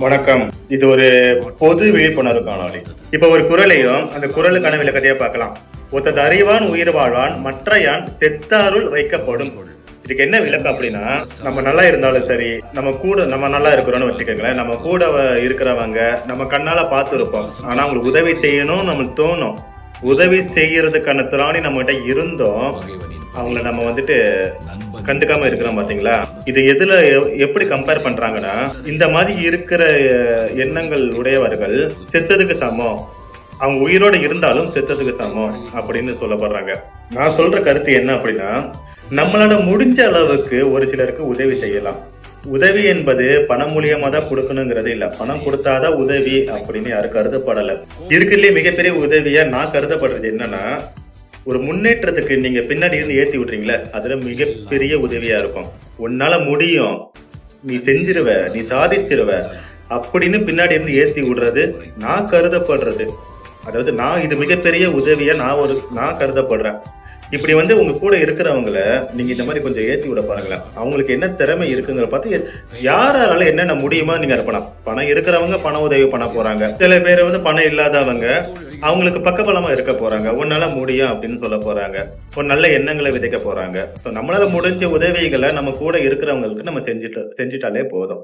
வணக்கம். இது ஒரு பொது விழிப்புணர்வு காணொளி. இப்ப ஒரு குறளையும் அந்த குறளுக்கான விளக்கத்தையே பார்க்கலாம். ஒத்தது அறிவான் உயிர் வாழ்வான் மற்ற யான் செத்தாருள் வைக்கப்படும். இதுக்கு என்ன விளக்கம் அப்படின்னா, நம்ம நல்லா இருந்தாலும் சரி, நம்ம நல்லா இருக்கிறோம்னு வச்சுக்கோங்களேன். நம்ம கூட இருக்கிறவங்க நம்ம கண்ணால பார்த்துருப்போம். ஆனா அவங்களுக்கு உதவி செய்யணும் நம்மளுக்கு தோணும். உதவி செய்யறதுக்கான திராணி நம்மகிட்ட இருந்தோம் அவங்கள நம்ம வந்துட்டு கண்டுக்காம இருக்கிறோம் பாத்தீங்களா. இது எதுல எப்படி கம்பேர் பண்றாங்கன்னா, இந்த மாதிரி இருக்கிற எண்ணங்கள் உடையவர்கள் செத்ததுக்கு சமம், அவங்க உயிரோட இருந்தாலும் செத்ததுக்கு சமம் அப்படின்னு சொல்லப்படுறாங்க. நான் சொல்ற கருத்து என்ன அப்படின்னா, நம்மளால முடிஞ்ச அளவுக்கு ஒரு சிலருக்கு உதவி செய்யலாம். உதவி என்பது பணம் மூலியமா தான் கொடுக்கணுங்கிறது இல்ல. பணம் கொடுத்தாதான் உதவி அப்படின்னு யாரும் கருதப்படல. இருக்கிறதுலே மிகப்பெரிய உதவியா நான் கருதப்படுறது என்னன்னா, ஒரு முன்னேற்றத்துக்கு நீங்க பின்னாடி இருந்து ஏத்தி விடுறீங்களே, அதுல மிகப்பெரிய உதவியா இருக்கும். உன்னால முடியும், நீ செஞ்சிருவ, நீ சாதிச்சிருவ அப்படின்னு பின்னாடி இருந்து ஏத்தி விடுறது நான் கருதப்படுறது. அதாவது நான் இது மிகப்பெரிய உதவியா நான் கருதப்படுறேன். இப்படி உங்க கூட இருக்கிறவங்கள நீங்க இந்த மாதிரி கொஞ்சம் ஏத்தி விட பாருங்களேன். அவங்களுக்கு என்ன திறமை இருக்குங்கிற பார்த்து யாரால என்னென்ன முடியுமா நீங்க இருப்பலாம். பணம் இருக்கிறவங்க பண உதவி பண்ண போறாங்க. சில பேர் பணம் இல்லாதவங்க அவங்களுக்கு பக்கபலமா இருக்க போறாங்க. உன்னால முடியும் அப்படின்னு சொல்ல போறாங்க. ஒரு நல்ல எண்ணங்களை விதைக்க போறாங்க. நம்மளால முடிஞ்ச உதவிகளை நம்ம கூட இருக்கிறவங்களுக்கு நம்ம செஞ்சுட்டாலே போதும்.